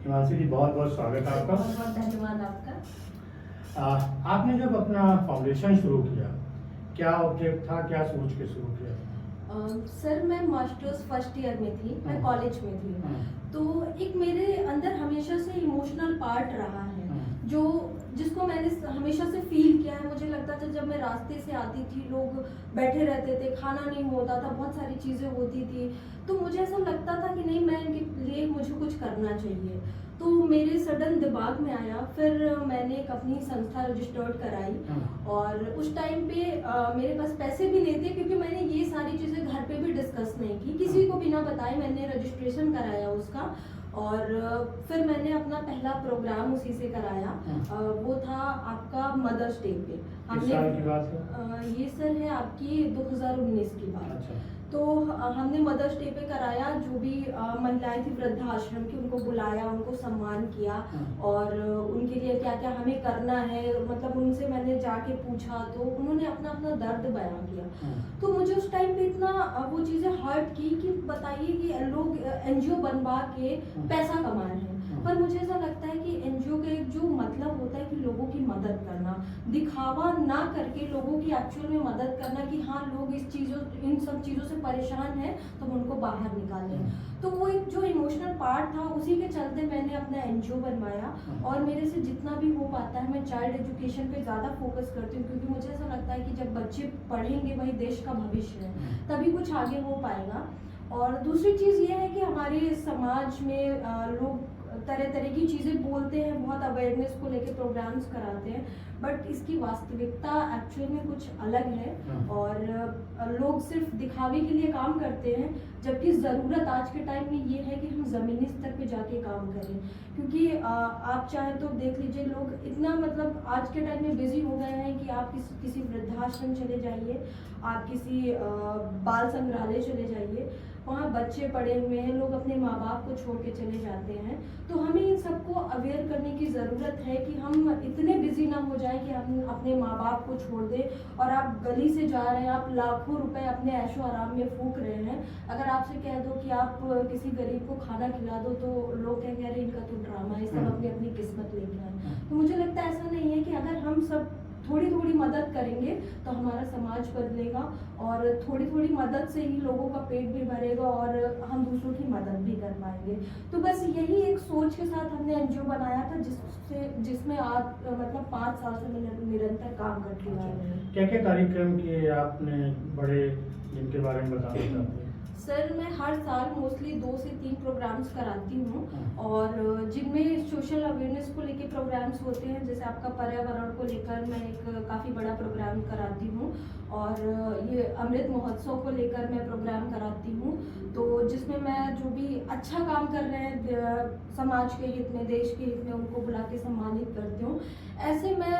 हिमांशु जी, बहुत बहुत स्वागत है आपका। बहुत बहुत धन्यवाद आपका। आपने जब अपना फाउंडेशन शुरू किया, क्या ऑब्जेक्ट था, क्या सोच के शुरू किया? सर मैं मास्टर्स फर्स्ट ईयर में थी, मैं कॉलेज में थी। तो एक मेरे अंदर हमेशा से इमोशनल पार्ट रहा है जो जिसको मैंने हमेशा से फील किया है। मुझे लगता था जब मैं रास्ते से आती थी, लोग बैठे रहते थे, खाना नहीं होता था, बहुत सारी चीज़ें होती थी, तो मुझे ऐसा लगता था कि नहीं, मैं इनके लिए मुझे कुछ करना चाहिए। तो मेरे सडन दिमाग में आया, फिर मैंने एक अपनी संस्था रजिस्टर्ड कराई। और उस टाइम पे मेरे पास पैसे भी नहीं थे, क्योंकि मैंने ये सारी चीज़ें घर पे भी डिस्कस नहीं की, किसी को बिना बताए मैंने रजिस्ट्रेशन कराया उसका। और फिर मैंने अपना पहला प्रोग्राम उसी से कराया। वो था आपका मदर्स डे पे। किस साल की बात है? ये सर है आपकी 2019 की बात। अच्छा। तो हमने मदर्स डे पे कराया, जो भी महिलाएं थी वृद्धाश्रम की, उनको बुलाया, उनको सम्मान किया और उनके लिए क्या क्या हमें करना है, मतलब उनसे मैंने जाके पूछा, तो उन्होंने अपना अपना दर्द बयां किया। तो मुझे उस टाइम पे इतना वो चीज़ें हर्ट की कि बताइए कि लोग एनजीओ बनवा के पैसा कमा रहे हैं, पर मुझे ऐसा लगता है कि एनजीओ का एक जो मतलब होता है कि लोगों की मदद करना, दिखावा ना करके लोगों की एक्चुअल में मदद करना कि हाँ लोग इन सब चीज़ों से परेशान हैं तो उनको बाहर निकालें। तो वो एक जो इमोशनल पार्ट था, उसी के चलते मैंने अपना एनजीओ बनवाया। और मेरे से जितना भी हो पाता है मैं चाइल्ड एजुकेशन पे ज़्यादा फोकस करती हूँ, क्योंकि मुझे ऐसा लगता है कि जब बच्चे पढ़ेंगे वही देश का भविष्य है, तभी कुछ आगे हो पाएगा। और दूसरी चीज़ ये है कि हमारे समाज में लोग तरह तरह की चीज़ें बोलते हैं, बहुत अवेयरनेस को लेके प्रोग्राम्स कराते हैं, बट इसकी वास्तविकता एक्चुअल में कुछ अलग है। और लोग सिर्फ दिखावे के लिए काम करते हैं, जबकि ज़रूरत आज के टाइम में ये है कि हम ज़मीनी स्तर पे जाके काम करें। क्योंकि आप चाहे तो देख लीजिए, लोग इतना मतलब आज के टाइम में बिजी हो गए हैं कि आप किसी वृद्धाश्रम चले जाइए, आप किसी बाल संग्रहालय चले जाइए, वहाँ बच्चे पड़े हुए हैं, लोग अपने माँ बाप को छोड़ के चले जाते हैं। तो हमें इन सबको अवेयर करने की ज़रूरत है कि हम इतने बिजी ना हो जाएं कि हम अपने माँ बाप को छोड़ दें। और आप गली से जा रहे हैं, आप लाखों रुपए अपने ऐशो आराम में फूंक रहे हैं, अगर आपसे कह दो कि आप किसी गरीब को खाना खिला दो, तो लोग कहेंगे अरे इनका तो ड्रामा है, सब अपनी अपनी किस्मत लेके आए। तो मुझे लगता है ऐसा नहीं है कि अगर हम सब थोड़ी थोड़ी मदद करेंगे तो हमारा समाज बदलेगा, और थोड़ी थोड़ी मदद से ही लोगों का पेट भी भरेगा और हम दूसरों की मदद भी कर पाएंगे। तो बस यही एक सोच के साथ हमने एनजीओ बनाया था, जिसमें आज मतलब 5 साल से मैं निरंतर काम करती आ रही हूँ। क्या क्या कार्यक्रम किए आपने बड़े, जिनके बारे में बताना चाहते हैं? सर मैं हर साल मोस्टली 2 से 3 प्रोग्राम्स कराती हूँ, और जिनमें सोशल अवेयरनेस को लेके प्रोग्राम्स होते हैं। जैसे आपका पर्यावरण को लेकर मैं एक काफ़ी बड़ा प्रोग्राम कराती हूँ, और ये अमृत महोत्सव को लेकर मैं प्रोग्राम कराती हूँ। तो जिसमें मैं जो भी अच्छा काम कर रहे हैं समाज के हित में, देश के हित में, उनको बुला के सम्मानित करती हूँ। ऐसे मैं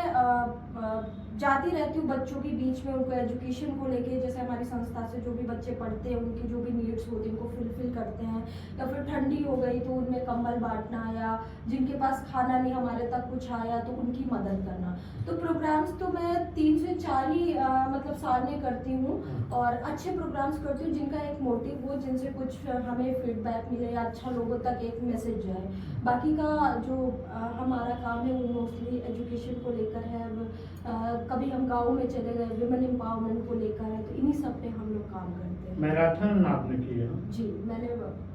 जाती रहती हूँ बच्चों के बीच में, उनको एजुकेशन को लेके, जैसे हमारी संस्था से जो भी बच्चे पढ़ते हैं उनकी जो भी नीड्स होती हैं उनको फुलफिल करते हैं। या फिर ठंडी हो गई तो उनमें कंबल बांटना, या जिनके पास खाना नहीं हमारे तक कुछ आया तो उनकी मदद करना। तो प्रोग्राम्स तो मैं 3 से 4 ही मतलब साल में करती हूँ, और अच्छे प्रोग्राम्स करती हूँ जिनका एक मोटिव हो, जिनसे कुछ हमें फीडबैक मिले या अच्छा लोगों तक एक मैसेज जाए। बाकी का जो हमारा काम है वो मोस्टली एजुकेशन को लेकर है। कभी हम गाँव में चले गए, विमेन एम्पावरमेंट को लेकर है, तो इन्हीं सब पे हम लोग काम करते हैं। मैराथन आपने किया? जी मैंने।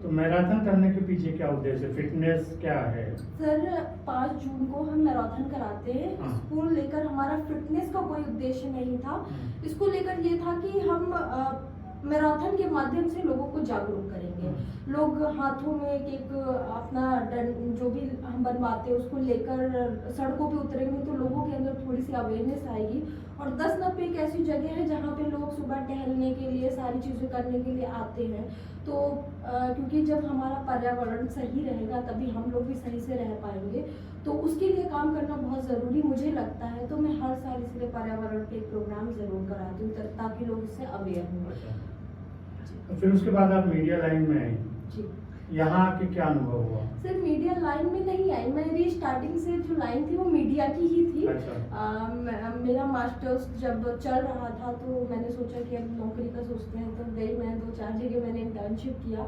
तो मैराथन करने के पीछे क्या उद्देश्य है, फिटनेस क्या है? सर 5 जून को हम मैराथन कराते हैं। इसको लेकर हमारा फिटनेस का कोई उद्देश्य नहीं था। इसको लेकर ये था कि हम मैराथन के माध्यम से लोगों को जागरूक करेंगे। लोग हाथों में एक अपना जो भी हम बनवाते हैं उसको लेकर सड़कों पे उतरेंगे, तो लोगों के अंदर थोड़ी सी अवेयरनेस आएगी। और 10-90 एक ऐसी जगह है जहाँ पे लोग सुबह टहलने के लिए, सारी चीज़ें करने के लिए आते हैं। तो क्योंकि जब हमारा पर्यावरण सही रहेगा तभी हम लोग भी सही से रह पाएंगे, तो उसके लिए काम करना बहुत ज़रूरी मुझे लगता है। तो मैं हर साल इसलिए पर्यावरण पे एक प्रोग्राम ज़रूर कराती हूँ, ताकि लोग इससे अवेयर हों। फिर उसके बाद आप मीडिया लाइन में आई। जी यहाँ आके क्या अनुभव हुआ? सर मीडिया लाइन में नहीं आई, मेरी स्टार्टिंग से जो लाइन थी वो मीडिया की ही थी। अच्छा। मेरा मास्टर्स जब चल रहा था तो मैंने सोचा कि अब नौकरी का सोचते हैं, तो गई मैं 2-4 जगह मैंने इंटर्नशिप किया,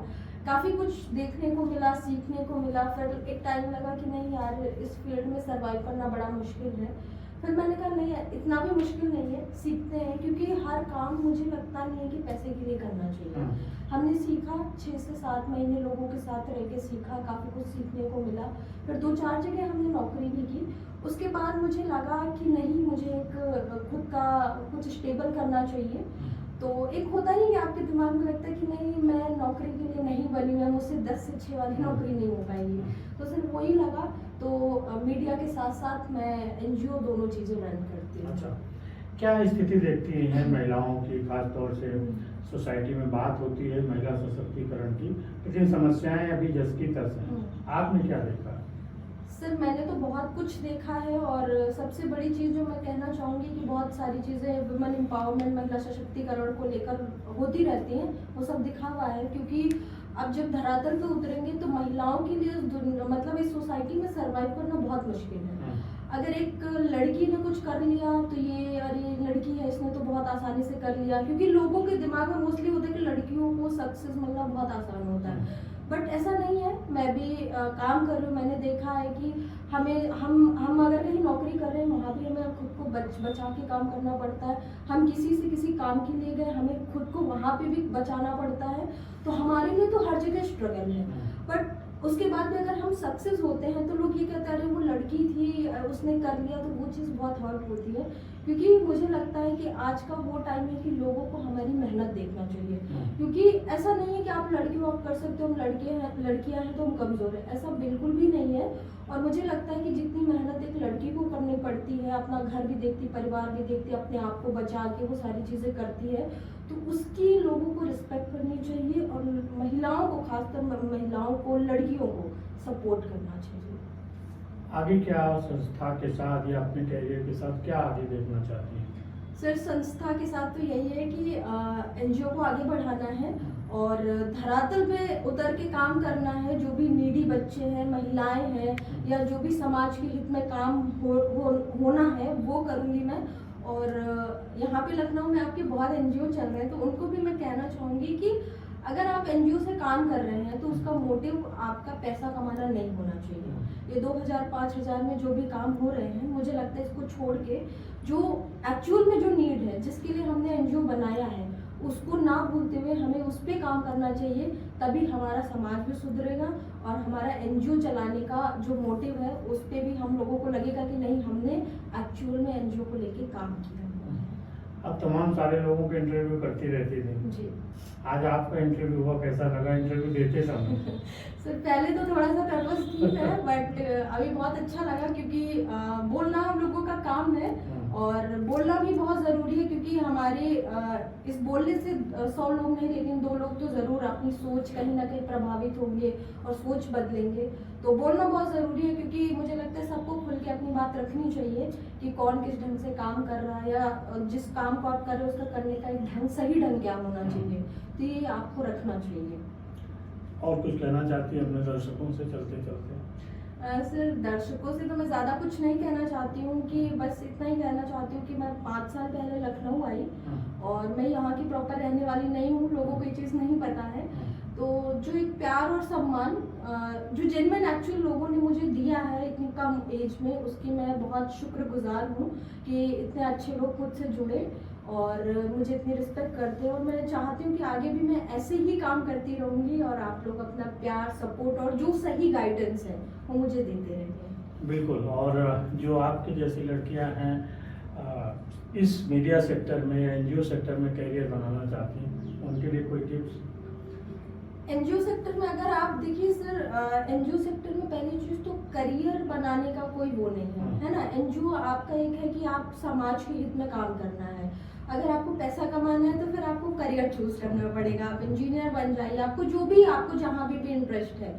काफ़ी कुछ देखने को मिला, सीखने को मिला। फिर एक टाइम लगा कि नहीं यार, इस फील्ड में सर्वाइव करना बड़ा मुश्किल है। फिर मैंने कहा नहीं इतना भी मुश्किल नहीं है, सीखते हैं, क्योंकि हर काम मुझे लगता नहीं है कि पैसे के लिए करना चाहिए। हमने सीखा, 6 से 7 महीने लोगों के साथ रह के सीखा, काफ़ी कुछ सीखने को मिला। फिर 2-4 जगह हमने नौकरी भी की। उसके बाद मुझे लगा कि नहीं, मुझे एक खुद का कुछ स्टेबल करना चाहिए। तो एक होता नहीं कि आपके दिमाग में लगता है कि नहीं, मैं नौकरी के लिए नहीं बनी हूँ, मुझसे 10 से 6 वाली नौकरी नहीं हो पाएगी। तो सिर्फ वही लगा। तो मीडिया के साथ साथ मैं एनजीओ दोनों चीज़ें रन करती हूँ। अच्छा, क्या स्थिति देखती हैं महिलाओं की? खास तौर से सोसाइटी में बात होती है महिला सशक्तिकरण की, लेकिन समस्याएं अभी जस की तस हैं। आपने क्या देखा? सर मैंने तो बहुत कुछ देखा है, और सबसे बड़ी चीज़ जो मैं कहना चाहूँगी कि बहुत सारी चीज़ें वुमेन एम्पावरमेंट, महिला सशक्तिकरण को लेकर होती रहती हैं, वो सब दिखा हुआ है। क्योंकि अब जब धरातल पे उतरेंगे तो महिलाओं के लिए मतलब इस सोसाइटी में सर्वाइव करना बहुत मुश्किल है। अगर एक लड़की ने कुछ कर लिया तो ये अरे लड़की है, इसने तो बहुत आसानी से कर लिया, क्योंकि लोगों के दिमाग में मोस्टली होता है कि लड़कियों को सक्सेस मिलना बहुत आसान होता है। बट ऐसा नहीं है। मैं भी काम कर रही हूँ, मैंने देखा है कि हम अगर कहीं नौकरी कर रहे हैं, वहाँ भी हमें खुद को बचा के काम करना पड़ता है। हम किसी से किसी काम के लिए गए, हमें खुद को वहाँ पे भी बचाना पड़ता है। तो हमारे लिए तो हर जगह स्ट्रगल है। बट उसके बाद में अगर हम सक्सेस होते हैं तो लोग ये कहते हैं अरे वो लड़की थी, उसने कर लिया, तो वो चीज़ बहुत हर्ट होती है। क्योंकि मुझे लगता है कि आज का वो टाइम है कि लोगों को हमारी मेहनत देखना चाहिए। क्योंकि ऐसा नहीं है कि आप लड़की हो, आप कर सकते हो, हम लड़कियां हैं तो हम कमज़ोर हैं, ऐसा बिल्कुल भी नहीं है। और मुझे लगता है कि जितनी मेहनत एक लड़की को करनी पड़ती है, अपना घर भी देखती, परिवार भी देखती, अपने आप को बचा के वो सारी चीज़ें करती है, तो उसकी लोगों को रिस्पेक्ट करनी चाहिए। और महिलाओं को, खासकर महिलाओं को, लड़कियों को सपोर्ट करना चाहिए। आगे क्या संस्था के साथ या अपने कैरियर के साथ क्या आगे देखना चाहती हैं? सर संस्था के साथ तो यही है कि एनजीओ को आगे बढ़ाना है और धरातल पे उतर के काम करना है। जो भी नीडी बच्चे हैं, महिलाएं हैं, या जो भी समाज के हित में काम होना है वो करूँगी मैं। और यहाँ पे लखनऊ में आपके बहुत एनजीओ चल रहे हैं, तो उनको भी मैं कहना चाहूँगी कि अगर आप एनजीओ से काम कर रहे हैं तो उसका मोटिव आपका पैसा कमाना नहीं होना चाहिए। ये 2000-5000 में जो भी काम हो रहे हैं, मुझे लगता है इसको छोड़ के जो एक्चुअल में जो नीड है, जिसके लिए हमने एनजीओ बनाया है, उसको ना भूलते हुए हमें उस पर काम करना चाहिए। तभी हमारा समाज भी सुधरेगा और हमारा एनजीओ चलाने का जो मोटिव है उस पर भी हम लोगों को लगेगा कि नहीं, हमने एक्चुअल में एनजीओ को लेके काम किया। अब तमाम सारे लोगों के इंटरव्यू करती रहती थी जी, आज आपका इंटरव्यू हुआ, कैसा लगा इंटरव्यू देते समय? सर पहले तो थोड़ा सा नर्वस थी मैं, बट अभी बहुत अच्छा लगा, क्योंकि बोलना हम लोगों का काम है और बोलना भी बहुत ज़रूरी है। क्योंकि हमारे इस बोलने से 100 लोग नहीं, लेकिन 2 लोग तो ज़रूर अपनी सोच कहीं ना कहीं प्रभावित होंगे और सोच बदलेंगे। तो बोलना बहुत ज़रूरी है, क्योंकि मुझे लगता है सबको खुल के अपनी बात रखनी चाहिए कि कौन किस ढंग से काम कर रहा है, या जिस काम को आप कर रहे हो उसका करने का एक ढंग, सही ढंग क्या होना चाहिए, तो ये आपको रखना चाहिए। और कुछ कहना चाहती है अपने दर्शकों से चलते चलते? सर दर्शकों से तो मैं ज़्यादा कुछ नहीं कहना चाहती हूँ, कि बस इतना ही कहना चाहती हूँ कि मैं 5 साल पहले लखनऊ आई और मैं यहाँ की प्रॉपर रहने वाली नहीं हूँ, लोगों को ये चीज़ नहीं पता है। तो जो एक प्यार और सम्मान जो जेन्युइन एक्चुअल लोगों ने मुझे दिया है इतनी कम एज में, उसकी मैं बहुत शुक्रगुजार हूँ कि इतने अच्छे लोग मुझसे जुड़े और मुझे इतनी रिस्पेक्ट करते हैं। और मैं चाहती हूँ कि आगे भी मैं ऐसे ही काम करती रहूँगी और आप लोग अपना प्यार, सपोर्ट और जो सही गाइडेंस है वो मुझे देते रहेंगे। बिल्कुल। और जो आपके जैसी लड़कियां हैं इस मीडिया सेक्टर में या एनजीओ सेक्टर में करियर बनाना चाहती हैं, उनके लिए कोई टिप्स? एनजीओ सेक्टर में अगर आप देखिए सर, एनजीओ सेक्टर में पहली चीज़ तो करियर बनाने का कोई वो नहीं है ना। एनजीओ आपका एक है कि आप समाज के हित में काम करना है। अगर आपको पैसा कमाना है तो फिर आपको करियर चूज करना पड़ेगा, आप इंजीनियर बन जाइए, आपको जो भी, आपको जहाँ भी इंटरेस्ट है।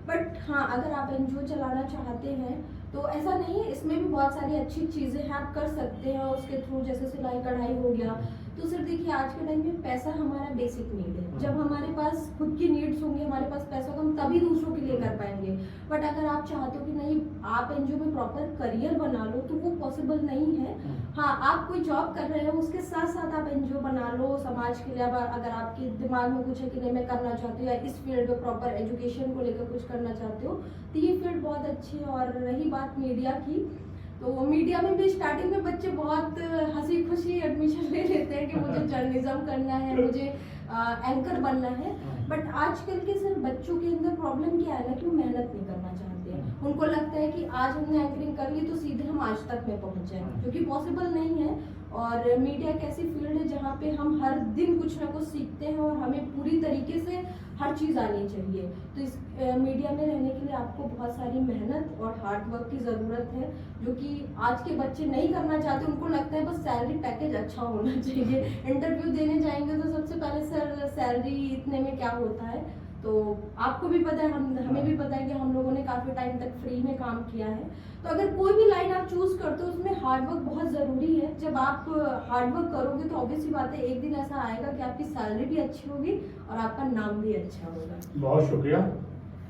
बट हाँ, अगर आप एनजीओ चलाना चाहते हैं तो ऐसा नहीं है, इसमें भी बहुत सारी अच्छी चीज़ें हैं, आप कर सकते हैं उसके थ्रू, जैसे सिलाई कढ़ाई हो गया। तो सर देखिए आज के टाइम में पैसा हमारा बेसिक नीड है। हाँ। जब हमारे पास खुद की नीड्स होंगी, हमारे पास पैसा होगा, हम तभी दूसरों के लिए कर पाएंगे। बट अगर आप चाहते हो कि नहीं आप एनजीओ में प्रॉपर करियर बना लो, तो वो पॉसिबल नहीं है। हाँ, आप कोई जॉब कर रहे हो, उसके साथ साथ आप एनजीओ बना लो समाज के लिए। अगर आपके दिमाग में कुछ है कि नहीं मैं करना चाहती हूँ या इस फील्ड में प्रॉपर एजुकेशन को लेकर कुछ करना चाहते हो, तो ये फील्ड बहुत अच्छी है। और रही बात मीडिया की, तो मीडिया में भी स्टार्टिंग में बच्चे बहुत हंसी खुशी एडमिशन ले लेते हैं कि मुझे जर्नलिज्म करना है, मुझे एंकर बनना है। बट आजकल के सर बच्चों के अंदर प्रॉब्लम क्या है ना कि वो मेहनत नहीं करना चाहते हैं। उनको लगता है कि आज हमने एंकरिंग कर ली तो सीधे हम आज तक में पहुंच जाए, जो कि पॉसिबल नहीं है। और मीडिया एक ऐसी फील्ड है जहाँ पे हम हर दिन कुछ ना कुछ सीखते हैं और हमें पूरी तरीके से हर चीज़ आनी चाहिए। तो इस मीडिया में रहने के लिए आपको बहुत सारी मेहनत और हार्ड वर्क की ज़रूरत है, जो कि आज के बच्चे नहीं करना चाहते। उनको लगता है बस सैलरी पैकेज अच्छा होना चाहिए। इंटरव्यू देने जाएंगे तो सबसे पहले सर सैलरी इतने में क्या होता है। तो आपको भी पता है, हमें भी पता है कि हम लोगों ने काफ़ी टाइम तक फ्री में काम किया है। तो अगर कोई भी लाइन आप चूज़ करते हो उसमें हार्डवर्क बहुत ज़रूरी है। जब आप हार्डवर्क करोगे तो ऑब्वियस सी बात है एक दिन ऐसा आएगा कि आपकी सैलरी भी अच्छी होगी और आपका नाम भी अच्छा होगा। बहुत शुक्रिया।